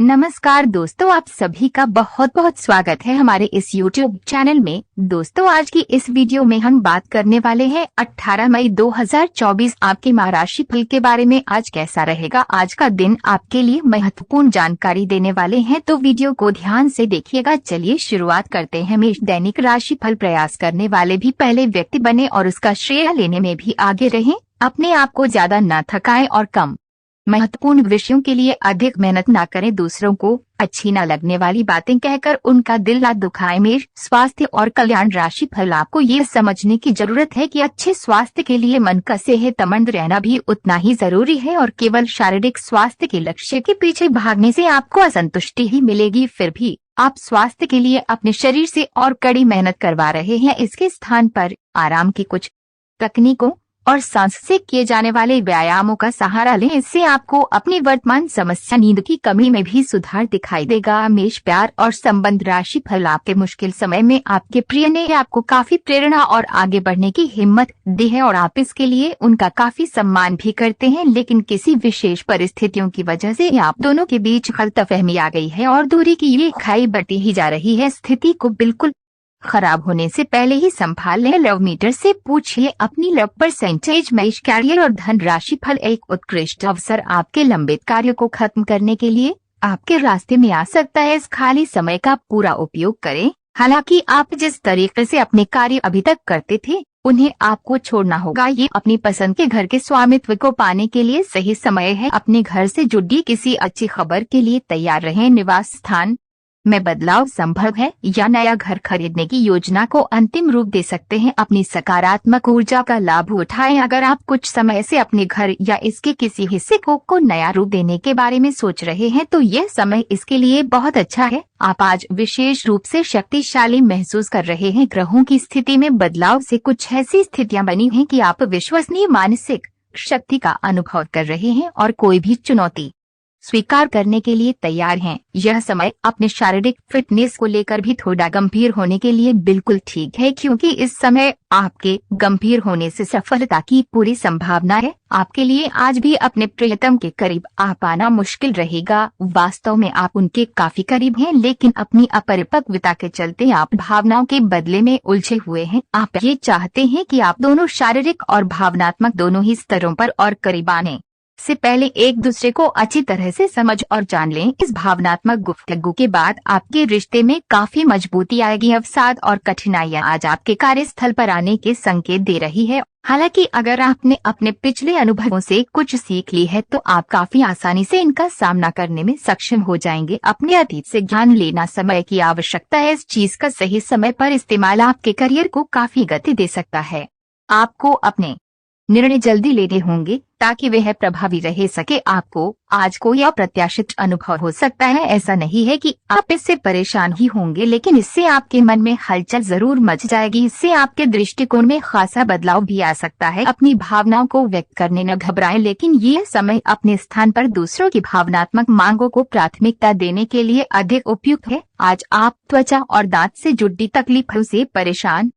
नमस्कार दोस्तों, आप सभी का बहुत बहुत स्वागत है हमारे इस YouTube चैनल में। दोस्तों, आज की इस वीडियो में हम बात करने वाले हैं 18 मई 2024 आपके माह राशिफल के बारे में। आज कैसा रहेगा आज का दिन, आपके लिए महत्वपूर्ण जानकारी देने वाले हैं, तो वीडियो को ध्यान से देखिएगा। चलिए शुरुआत करते हैं। मेष दैनिक राशिफल। प्रयास करने वाले भी पहले व्यक्ति बने और उसका श्रेय लेने में भी आगे रहें। अपने आप को ज्यादा न थकाएं और कम महत्वपूर्ण विषयों के लिए अधिक मेहनत ना करें। दूसरों को अच्छी न लगने वाली बातें कहकर उनका दिल ना दुखाएं। मेष स्वास्थ्य और कल्याण राशिफल। आपको ये समझने की जरूरत है कि अच्छे स्वास्थ्य के लिए मन का सेहतमंद रहना भी उतना ही जरूरी है, और केवल शारीरिक स्वास्थ्य के लक्ष्य के पीछे भागने से आपको असंतुष्टि ही मिलेगी। फिर भी आप स्वास्थ्य के लिए अपने शरीर से और कड़ी मेहनत करवा रहे हैं। इसके स्थान पर आराम की कुछ तकनीकों और सांस से किए जाने वाले व्यायामों का सहारा लें। इससे आपको अपनी वर्तमान समस्या नींद की कमी में भी सुधार दिखाई देगा। मेष प्यार और संबंध राशिफल। आपके मुश्किल समय में आपके प्रिय ने आपको काफी प्रेरणा और आगे बढ़ने की हिम्मत दी है, और आप इसके लिए उनका काफी सम्मान भी करते हैं। लेकिन किसी विशेष परिस्थितियों की वजह से आप दोनों के बीच गलतफहमी आ गई है और दूरी की ये खाई बढ़ती ही जा रही है। स्थिति को बिल्कुल खराब होने से पहले ही संभाल लें। लव मीटर से पूछिए अपनी लव परसेंटेज। मेष कैरियर और धन राशिफल। एक उत्कृष्ट अवसर आपके लंबित कार्य को खत्म करने के लिए आपके रास्ते में आ सकता है। इस खाली समय का पूरा उपयोग करें। हालांकि आप जिस तरीके से अपने कार्य अभी तक करते थे उन्हें आपको छोड़ना होगा। ये अपनी पसंद के घर के स्वामित्व को पाने के लिए सही समय है। अपने घर से जुड़ी किसी अच्छी खबर के लिए तैयार रहें। निवास स्थान में बदलाव संभव है या नया घर खरीदने की योजना को अंतिम रूप दे सकते हैं। अपनी सकारात्मक ऊर्जा का लाभ उठाएं। अगर आप कुछ समय से अपने घर या इसके किसी हिस्से को नया रूप देने के बारे में सोच रहे हैं तो यह समय इसके लिए बहुत अच्छा है। आप आज विशेष रूप से शक्तिशाली महसूस कर रहे हैं। ग्रहों की स्थिति में बदलाव से कुछ ऐसी स्थितियां बनी हैं कि आप विश्वसनीय मानसिक शक्ति का अनुभव कर रहे हैं और कोई भी चुनौती स्वीकार करने के लिए तैयार हैं। यह समय अपने शारीरिक फिटनेस को लेकर भी थोड़ा गंभीर होने के लिए बिल्कुल ठीक है, क्योंकि इस समय आपके गंभीर होने से सफलता की पूरी संभावना है। आपके लिए आज भी अपने प्रियतम के करीब आ पाना मुश्किल रहेगा। वास्तव में आप उनके काफी करीब हैं, लेकिन अपनी अपरिपक्वता के चलते आप भावनाओं के बदले में उलझे हुए हैं। आप ये चाहते हैं कि आप दोनों शारीरिक और भावनात्मक दोनों ही स्तरों पर और करीब आने से पहले एक दूसरे को अच्छी तरह से समझ और जान लें। इस भावनात्मक गुफ्तगू के बाद आपके रिश्ते में काफी मजबूती आएगी। अवसाद और कठिनाइयां आज आपके कार्यस्थल पर आने के संकेत दे रही है। हालांकि अगर आपने अपने पिछले अनुभवों से कुछ सीख ली है तो आप काफी आसानी से इनका सामना करने में सक्षम हो जाएंगे। अपने अतीत से ज्ञान लेना समय की आवश्यकता है। इस चीज का सही समय पर इस्तेमाल आपके करियर को काफी गति दे सकता है। आपको अपने निर्णय जल्दी लेने होंगे ताकि वह प्रभावी रह सके। आपको आज कोई अप्रत्याशित अनुभव हो सकता है। ऐसा नहीं है कि आप इससे परेशान ही होंगे, लेकिन इससे आपके मन में हलचल जरूर मच जाएगी। इससे आपके दृष्टिकोण में खासा बदलाव भी आ सकता है। अपनी भावनाओं को व्यक्त करने न घबराएं, लेकिन ये समय अपने स्थान पर दूसरों की भावनात्मक मांगों को प्राथमिकता देने के लिए अधिक उपयुक्त है। आज आप त्वचा और दांत से जुड़ी तकलीफों से परेशान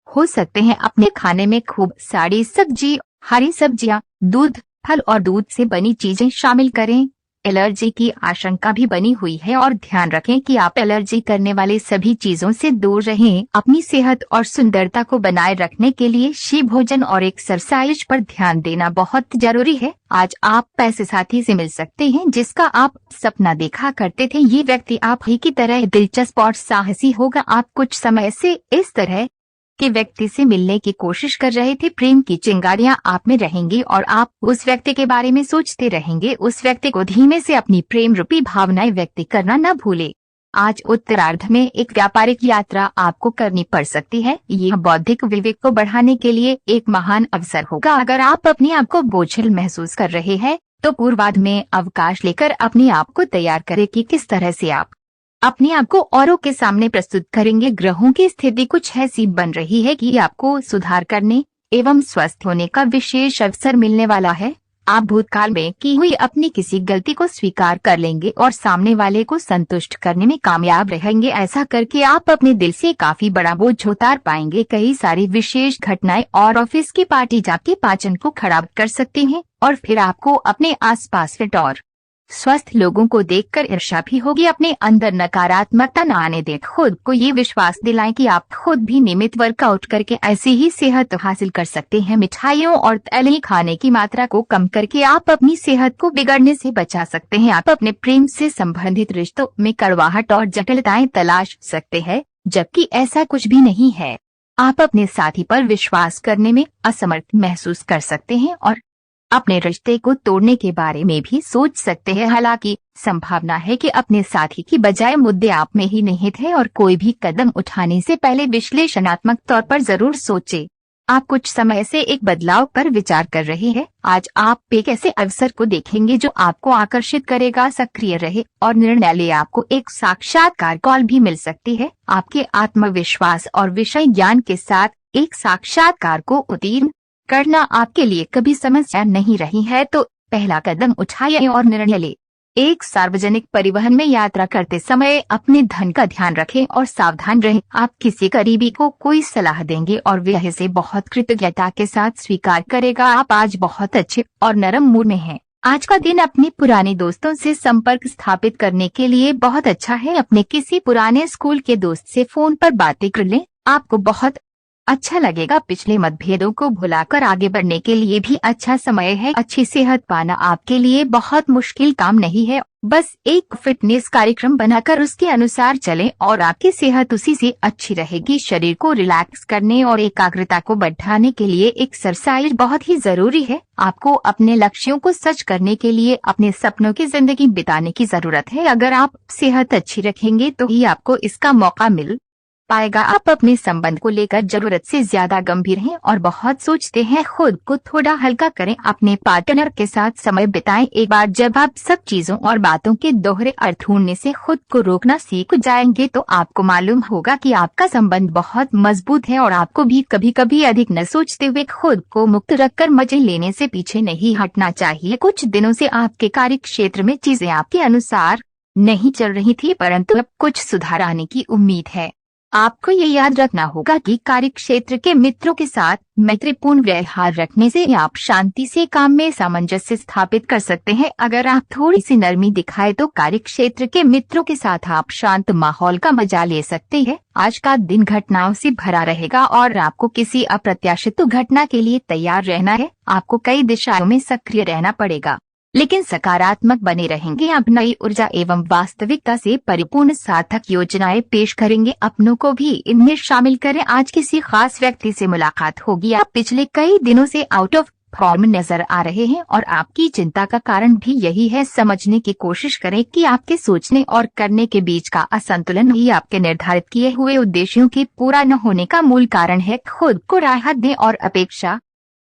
हो सकते हैं। अपने खाने में खूब सारी सब्जी, हरी सब्जियां, दूध, फल और दूध से बनी चीजें शामिल करें। एलर्जी की आशंका भी बनी हुई है, और ध्यान रखें कि आप एलर्जी करने वाले सभी चीजों से दूर रहें। अपनी सेहत और सुंदरता को बनाए रखने के लिए शी भोजन और एक्सरसाइज पर ध्यान देना बहुत जरूरी है। आज आप पैसे साथी से मिल सकते हैं जिसका आप सपना देखा करते थे। ये व्यक्ति आप ही की तरह दिलचस्प और साहसी होगा। आप कुछ समय से इस तरह के व्यक्ति से मिलने की कोशिश कर रहे थे। प्रेम की चिंगारियां आप में रहेंगी और आप उस व्यक्ति के बारे में सोचते रहेंगे। उस व्यक्ति को धीमे से अपनी प्रेम रूपी भावनाएं व्यक्त करना न भूले। आज उत्तरार्ध में एक व्यापारिक यात्रा आपको करनी पड़ सकती है। यह बौद्धिक विवेक को बढ़ाने के लिए एक महान अवसर होगा। अगर आप अपने आप को बोझिल महसूस कर रहे हैं तो पूर्वार्ध में अवकाश लेकर अपने आप को तैयार करें कि किस तरह से आप अपने आप को औरों के सामने प्रस्तुत करेंगे। ग्रहों की स्थिति कुछ ऐसी बन रही है कि आपको सुधार करने एवं स्वस्थ होने का विशेष अवसर मिलने वाला है। आप भूतकाल में की हुई अपनी किसी गलती को स्वीकार कर लेंगे और सामने वाले को संतुष्ट करने में कामयाब रहेंगे। ऐसा करके आप अपने दिल से काफी बड़ा बोझ उतार पाएंगे। कई सारी विशेष घटनाएं और ऑफिस की पार्टी जाके पाचन को खराब कर सकती हैं और फिर आपको अपने आसपास फिट और स्वस्थ लोगों को देखकर ईर्ष्या भी होगी। अपने अंदर नकारात्मकता न आने दें। खुद को ये विश्वास दिलाएं कि आप खुद भी नियमित वर्कआउट करके ऐसी ही सेहत हासिल कर सकते हैं। मिठाइयों और तले खाने की मात्रा को कम करके आप अपनी सेहत को बिगड़ने से बचा सकते हैं। आप अपने प्रेम से संबंधित रिश्तों में कड़वाहट और जटिलताएं तलाश सकते हैं, जबकि ऐसा कुछ भी नहीं है। आप अपने साथी पर विश्वास करने में असमर्थ महसूस कर सकते हैं और अपने रिश्ते को तोड़ने के बारे में भी सोच सकते हैं। हालांकि संभावना है कि अपने साथी की बजाय मुद्दे आप में ही निहित है और कोई भी कदम उठाने से पहले विश्लेषणात्मक तौर पर जरूर सोचें। आप कुछ समय से एक बदलाव पर विचार कर रहे हैं। आज आप एक ऐसे अवसर को देखेंगे जो आपको आकर्षित करेगा। सक्रिय रहे और निर्णय ले। आपको एक साक्षात्कार कॉल भी मिल सकती है। आपके आत्मविश्वास और विषय ज्ञान के साथ एक साक्षात्कार को उत्तीर्ण करना आपके लिए कभी समस्या नहीं रही है, तो पहला कदम उठाइए और निर्णय ले। एक सार्वजनिक परिवहन में यात्रा करते समय अपने धन का ध्यान रखें और सावधान रहें। आप किसी करीबी को कोई सलाह देंगे और वह इसे बहुत कृतज्ञता के साथ स्वीकार करेगा। आप आज बहुत अच्छे और नरम मूड में हैं। आज का दिन अपने पुराने दोस्तों से संपर्क स्थापित करने के लिए बहुत अच्छा है। अपने किसी पुराने स्कूल के दोस्त से फोन पर बातें कर लें, आपको बहुत अच्छा लगेगा। पिछले मतभेदों को भुलाकर आगे बढ़ने के लिए भी अच्छा समय है। अच्छी सेहत पाना आपके लिए बहुत मुश्किल काम नहीं है। बस एक फिटनेस कार्यक्रम बनाकर उसके अनुसार चलें और आपकी सेहत उसी से अच्छी रहेगी। शरीर को रिलैक्स करने और एकाग्रता को बढ़ाने के लिए एक्सरसाइज बहुत ही जरूरी है। आपको अपने लक्ष्यों को सच करने के लिए अपने सपनों की जिंदगी बिताने की जरूरत है। अगर आप सेहत अच्छी रखेंगे तो ही आपको इसका मौका मिल पाएगा। आप अपने संबंध को लेकर जरूरत से ज्यादा गंभीर हैं और बहुत सोचते हैं। खुद को थोड़ा हल्का करें। अपने पार्टनर के साथ समय बिताएं। एक बार जब आप सब चीजों और बातों के दोहरे अर्थ ढूंढने से खुद को रोकना सीख जाएंगे तो आपको मालूम होगा कि आपका संबंध बहुत मजबूत है और आपको भी कभी कभी अधिक न सोचते हुए खुद को मुक्त रखकर मजे लेने से पीछे नहीं हटना चाहिए। कुछ दिनों से आपके कार्य क्षेत्र में चीजें आपके अनुसार नहीं चल रही थी, परंतु अब कुछ सुधार आने की उम्मीद है। आपको ये याद रखना होगा कि कार्य क्षेत्र के मित्रों के साथ मैत्रीपूर्ण व्यवहार रखने से आप शांति से काम में सामंजस्य स्थापित कर सकते हैं। अगर आप थोड़ी सी नरमी दिखाए तो कार्य क्षेत्र के मित्रों के साथ आप शांत माहौल का मजा ले सकते हैं। आज का दिन घटनाओं से भरा रहेगा और आपको किसी अप्रत्याशित घटना के लिए तैयार रहना है। आपको कई दिशाओं में सक्रिय रहना पड़ेगा, लेकिन सकारात्मक बने रहेंगे। आप नई ऊर्जा एवं वास्तविकता से परिपूर्ण सार्थक योजनाएं पेश करेंगे। अपनों को भी इनमें शामिल करें। आज किसी खास व्यक्ति से मुलाकात होगी। आप पिछले कई दिनों से आउट ऑफ फॉर्म नजर आ रहे हैं और आपकी चिंता का कारण भी यही है। समझने की कोशिश करें कि आपके सोचने और करने के बीच का असंतुलन ही आपके निर्धारित किए हुए उद्देश्यों के पूरा न होने का मूल कारण है। खुद को राहत दें और अपेक्षा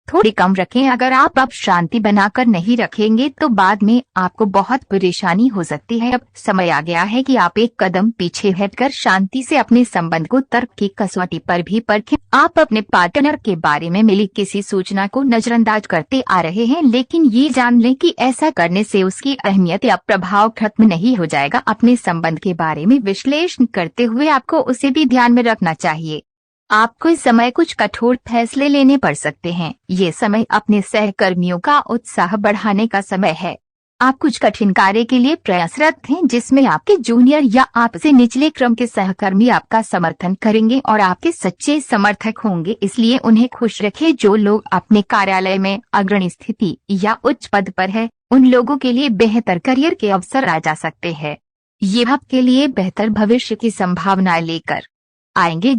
थोड़ी कम रखें। अगर आप अब शांति बनाकर नहीं रखेंगे तो बाद में आपको बहुत परेशानी हो सकती है। अब समय आ गया है कि आप एक कदम पीछे हटकर शांति से अपने संबंध को तर्क की कसौटी पर भी परखें। आप अपने पार्टनर के बारे में मिली किसी सूचना को नजरअंदाज करते आ रहे हैं, लेकिन ये जान लें कि ऐसा करने से उसकी अहमियत या प्रभाव खत्म नहीं हो जाएगा। अपने संबंध के बारे में विश्लेषण करते हुए आपको उसे भी ध्यान में रखना चाहिए। आपको इस समय कुछ कठोर फैसले लेने पड़ सकते हैं। ये समय अपने सहकर्मियों का उत्साह बढ़ाने का समय है। आप कुछ कठिन कार्य के लिए प्रयासरत हैं जिसमें आपके जूनियर या आपसे निचले क्रम के सहकर्मी आपका समर्थन करेंगे और आपके सच्चे समर्थक होंगे। इसलिए उन्हें खुश रखें। जो लोग अपने कार्यालय में अग्रणी स्थिति या उच्च पद पर है, उन लोगों के लिए बेहतर करियर के अवसर आ जा सकते हैं। ये आपके लिए बेहतर भविष्य की संभावनाएं लेकर आएंगे।